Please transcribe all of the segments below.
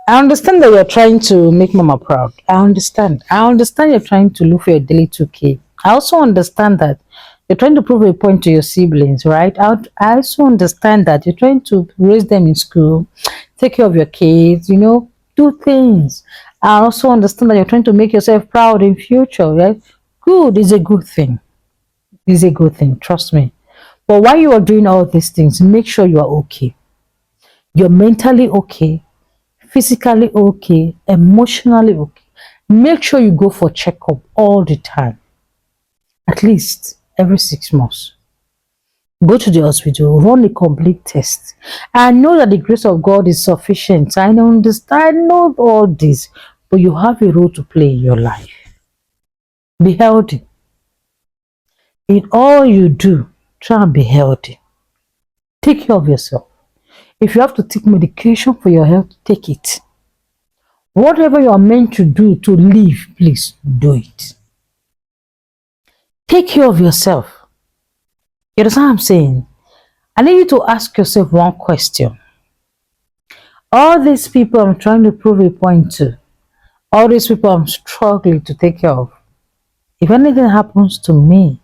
I understand that you're trying to make mama proud. I understand. I understand you're trying to look for your daily 2K. I also understand that you're trying to prove a point to your siblings, right? I also understand that you're trying to raise them in school, take care of your kids, do things. I also understand that you're trying to make yourself proud in future, right? Good is a good thing. Is a good thing, trust me. But while you are doing all these things, make sure you are okay. You're mentally okay, physically okay, emotionally okay. Make sure you go for checkup all the time, at least every 6 months. Go to the hospital, run a complete test. I know that the grace of God is sufficient. I understand, I know all this, but you have a role to play in your life. Be healthy. In all you do, try and be healthy. Take care of yourself. If you have to take medication for your health, take it. Whatever you are meant to do to live, please do it. Take care of yourself. You understand what I'm saying? I need you to ask yourself one question. All these people I'm trying to prove a point to, all these people I'm struggling to take care of, if anything happens to me,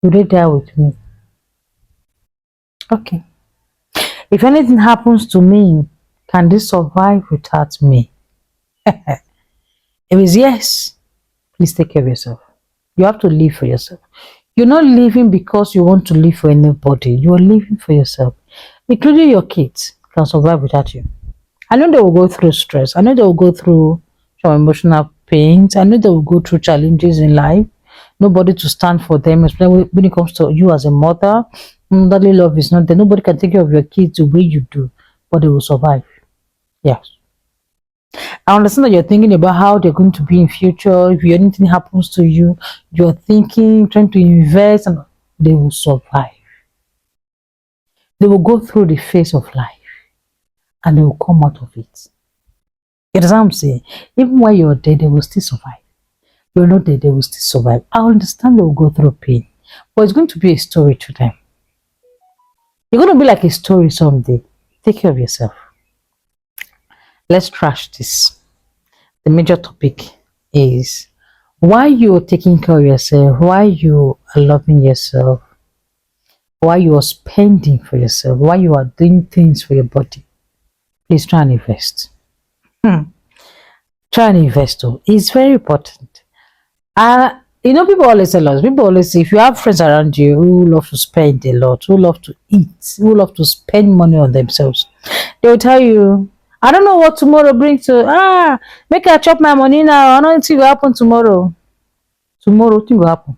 will they die with me? Okay. If anything happens to me, can they survive without me? If it's yes, please take care of yourself. You have to live for yourself. You're not living because you want to live for anybody. You are living for yourself, including your kids can survive without you. I know they will go through stress. I know they will go through some emotional pains. I know they will go through challenges in life. Nobody to stand for them, especially when it comes to you as a mother. Motherly love is not there. Nobody can take care of your kids the way you do, but they will survive. Yes. I understand that you're thinking about how they're going to be in future. If anything happens to you, you're thinking, trying to invest, and they will survive. They will go through the phase of life and they will come out of it. You understand what I'm saying? Even while you're dead, they will still survive. You're not dead, they will still survive. I understand they will go through pain, but it's going to be a story to them. You're going to be like a story someday. Take care of yourself. Let's trash this. The major topic is why you're taking care of yourself, why you are loving yourself, why you are spending for yourself, why you are doing things for your body. Please try and invest. Try and invest. Oh, it's very important. People always tell us, people always say, if you have friends around you who love to spend a lot, who love to eat, who love to spend money on themselves, they will tell you, I don't know what tomorrow brings to, make I chop my money now. I don't think it will happen tomorrow. Tomorrow, thing will happen.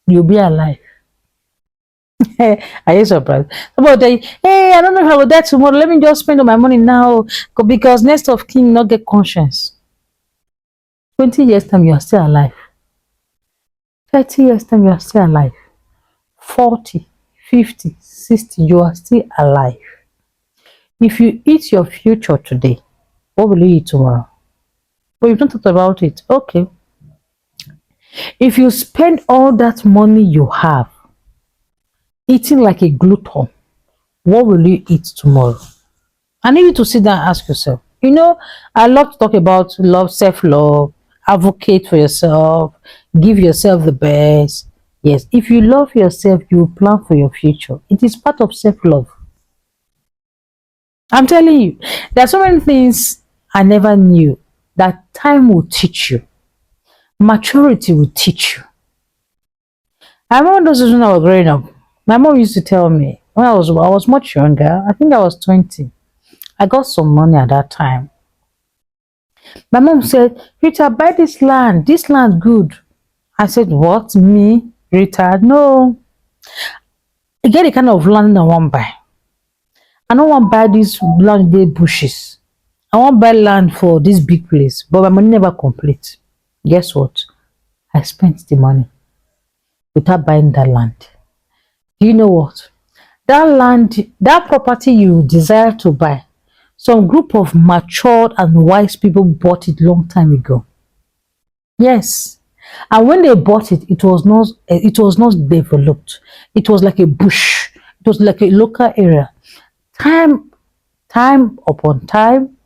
You'll be alive. Are you surprised? Somebody, hey, I don't know if I will die tomorrow. Let me just spend all my money now. Because next of kin not get conscience. 20 years time, you are still alive. 30 years time, you are still alive. 40, 50, 60, you are still alive. If you eat your future today, what will you eat tomorrow? But you've not thought about it. Okay. If you spend all that money you have eating like a glutton, what will you eat tomorrow? I need you to sit down and ask yourself. I love to talk about love, self-love, advocate for yourself, give yourself the best. Yes, if you love yourself, you plan for your future. It is part of self-love. I'm telling you, there are so many things I never knew that time will teach you. Maturity will teach you. I remember those days when I was growing up. My mom used to tell me when I was much younger. I think I was 20. I got some money at that time. My mom said, Rita, buy this land. This land good. I said, what? Me? Rita? No. I get the kind of land I want to buy. I don't want to buy this land with bushes. I want to buy land for this big place. But my money never complete. Guess what? I spent the money without buying that land. Do you know what? That land, that property you desire to buy, some group of matured and wise people bought it long time ago. Yes. And when they bought it, it was not developed. It was like a bush. It was like a local area. Time upon time,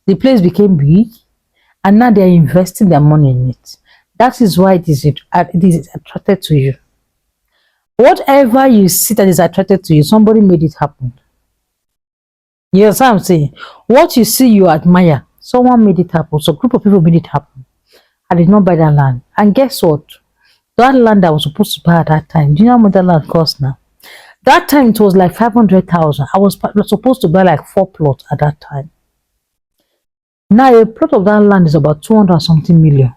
The place became big, and now they are investing their money in it. That is why it is attracted to you. Whatever you see that is attracted to you, somebody made it happen. You understand what I'm saying? What you see, you admire. Someone made it happen. So a group of people made it happen. I did not buy that land. And guess what? That land I was supposed to buy at that time, do you know how much that land cost now? That time it was like 500,000. I was supposed to buy like 4 plots at that time. Now a plot of that land is about 200 something million.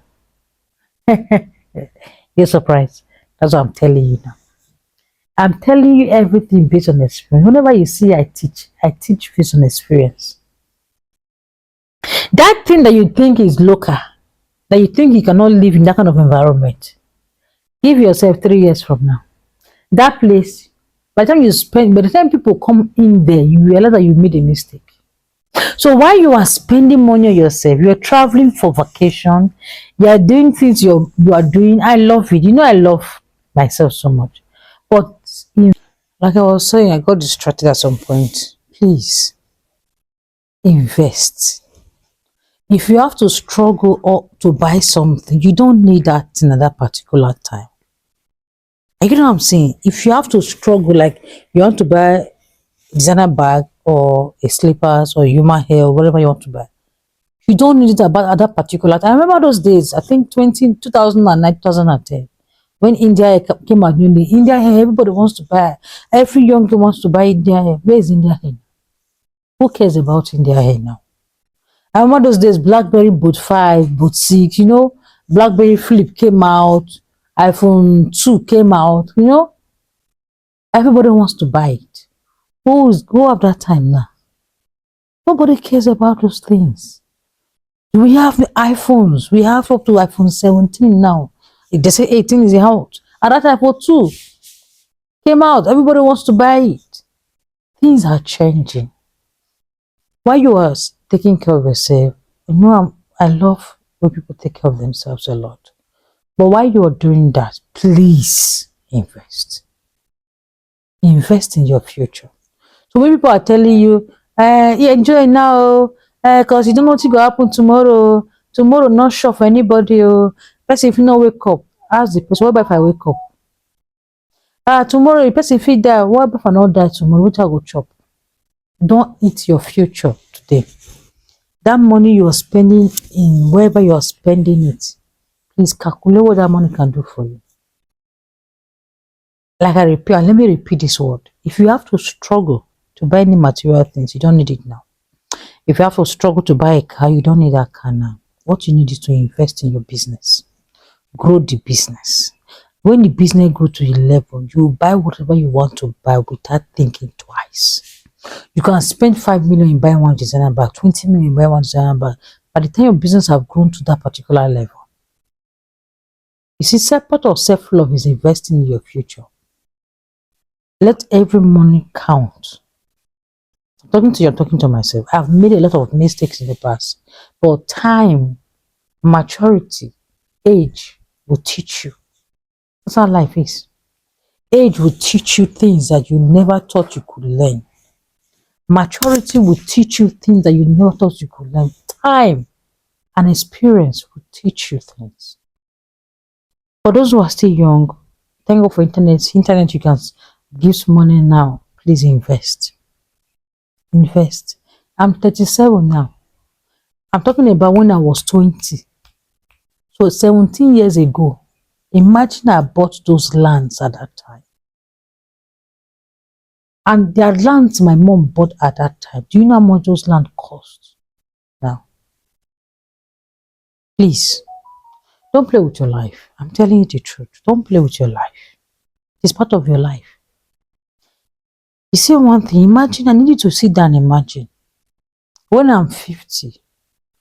You're surprised. That's what I'm telling you now. I'm telling you everything based on experience. Whenever you see I teach based on experience. That thing that you think is local, that you think you cannot live in that kind of environment, give yourself 3 years from now. That place, by the time people come in there, you realize that you made a mistake. So while you are spending money on yourself, you're traveling for vacation, you are doing things you are doing. I love it. You know, I love myself so much. But like I was saying, I got distracted at some point. Please invest. If you have to struggle or to buy something, you don't need that thing at that particular time. You know what I'm saying? If you have to struggle, like you want to buy a designer bag or a slippers or human hair or whatever you want to buy, you don't need it at that particular time. I remember those days, I think 2009, 2010, when India came out newly. India hair, everybody wants to buy. Every young girl wants to buy India hair. Where is India hair? Who cares about India hair now? I remember those days, BlackBerry Boat 5, Boat 6, you know, BlackBerry Flip came out, iPhone 2 came out, you know. Everybody wants to buy it. Who have that time now? Nobody cares about those things. We have the iPhones. We have up to iPhone 17 now. If they say 18 is out. At that time, iPhone 2 came out. Everybody wants to buy it. Things are changing. While you are taking care of yourself, you know, I love when people take care of themselves a lot. But while you are doing that, please invest. Invest in your future. So when people are telling you, enjoy now, because you don't know what's going to happen tomorrow. Tomorrow not sure for anybody. Person if you not wake up, ask the person, what about if I wake up? Tomorrow, the person if die, what about if I not die tomorrow? What I go chop? Don't eat your future today. That money you are spending in wherever you are spending it, please calculate what that money can do for you. Like I repeat, and let me repeat this word. If you have to struggle to buy any material things, you don't need it now. If you have to struggle to buy a car, you don't need that car now. What you need is to invest in your business. Grow the business. When the business grows to a level, you buy whatever you want to buy without thinking twice. You can spend 5 million in buying one designer bag, 20 million in buying one designer bag. By the time your business have grown to that particular level, you see, part of self-love is investing in your future. Let every money count. I'm talking to myself. I've made a lot of mistakes in the past, but time, maturity, age will teach you. That's how life is. Age will teach you things that you never thought you could learn. Maturity will teach you things that you never thought you could learn. Time and experience will teach you things. For those who are still young, thank God for internet. Internet, you can give money now. Please invest. Invest. I'm 37 now. I'm talking about when I was 20. So 17 years ago. Imagine I bought those lands at that time. And there are lands my mom bought at that time. Do you know how much those land cost now? Please, don't play with your life. I'm telling you the truth. Don't play with your life. It's part of your life. You see one thing, imagine, I need you to sit down and imagine. When I'm 50,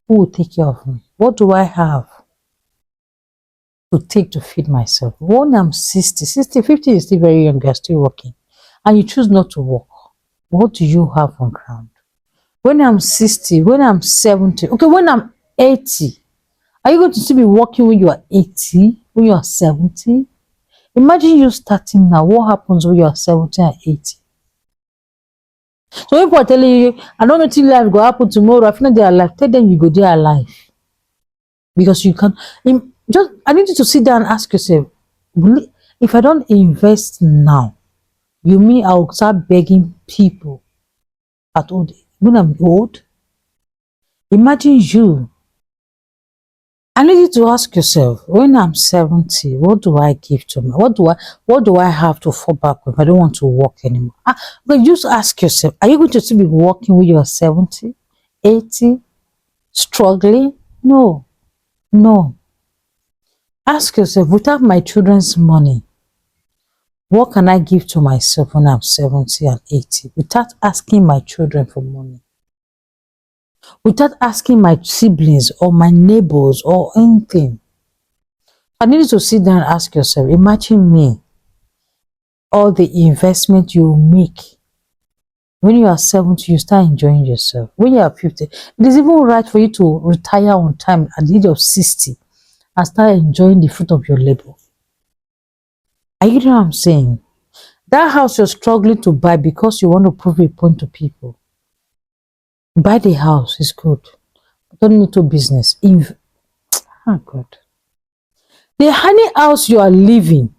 who will take care of me? What do I have to take to feed myself? When I'm 60, 50 is still very young, you're still working. And you choose not to work. What do you have on ground? When I'm 60, when I'm 70, okay, when I'm 80, are you going to still be working when you are 80, when you are 70? Imagine you starting now. What happens when you are 70 and 80? So when people are telling you, I don't know till life go happen tomorrow, I feel like they are alive. Tell them you go there alive. Because you can just I need you to sit down and ask yourself, if I don't invest now, you mean I'll start begging people at old when I'm old? Imagine you. I need you to ask yourself, when I'm 70, what do I give to me? What do I have to fall back with? I don't want to work anymore. But just ask yourself, are you going to still be working when you're 70, 80, struggling? No, no. Ask yourself, without my children's money, what can I give to myself when I'm 70 and 80 without asking my children for money? Without asking my siblings or my neighbors or anything. I need you to sit down and ask yourself, imagine me, all the investment you make. When you are 70, you start enjoying yourself. When you are 50, it is even right for you to retire on time at the age of 60 and start enjoying the fruit of your labor. Are you know what I'm saying? That house you're struggling to buy because you want to prove a point to people. Buy the house, is good. Don't need to business. Oh God. The honey house you are living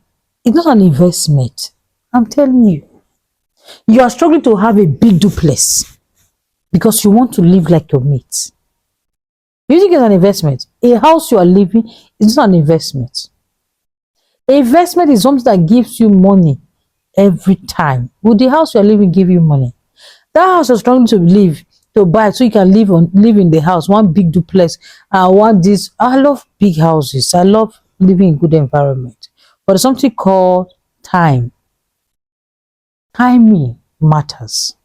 is not an investment. I'm telling you. You are struggling to have a big duplex because you want to live like your mates. You think it's an investment? A house you are living is not an investment. An investment is something that gives you money every time. Will the house you are living give you money? That house you're struggling to buy so you can live in the house, one big duplex. I want this. I love big houses. I love living in good environment. But there's something called time. Timing matters.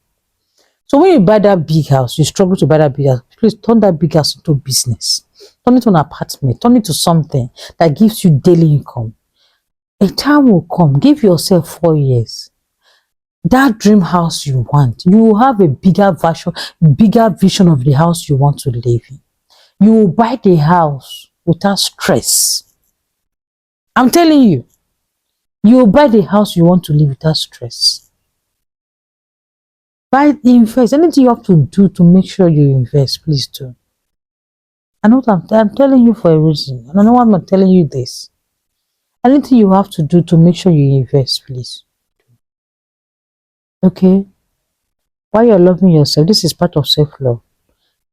So when you buy that big house, you struggle to buy that big house, please turn that big house into business. Turn it to an apartment. Turn it to something that gives you daily income. A time will come. Give yourself 4 years. That dream house you want, you will have a bigger vision of the house you want to live in. You will buy the house without stress. I'm telling you, you will buy the house you want to live without stress. Invest. Anything you have to do to make sure you invest, please do. I know that I'm telling you for a reason. And I know I'm not telling you this. Anything you have to do to make sure you invest, please. Okay? While you're loving yourself, this is part of self-love.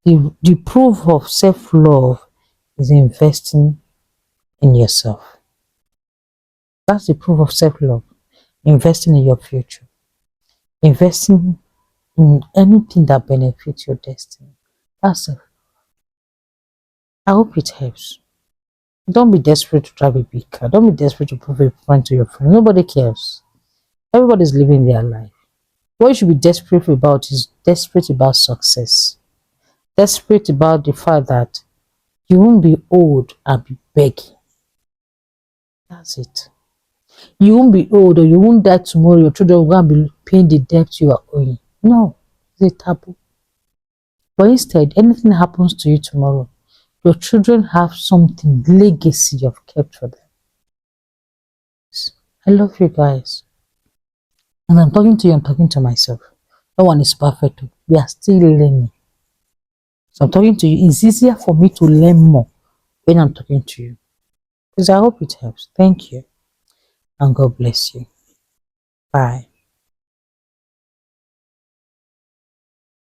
The proof of self-love is investing in yourself. That's the proof of self-love. Investing in your future. Investing in anything that benefits your destiny. That's it. I hope it helps. Don't be desperate to drive a big car. Don't be desperate to prove a point to your friend. Nobody cares. Everybody's living their life. What you should be desperate about is desperate about success. Desperate about the fact that you won't be old and be begging. That's it. You won't be old or you won't die tomorrow. Your children will go and be paying the debt you are owing. No, it's a taboo. But instead, anything happens to you tomorrow, your children have something, legacy you've kept for them. I love you guys. And I'm talking to you, I'm talking to myself. No one is perfect. We are still learning. So I'm talking to you. It's easier for me to learn more when I'm talking to you. Because I hope it helps. Thank you. And God bless you. Bye.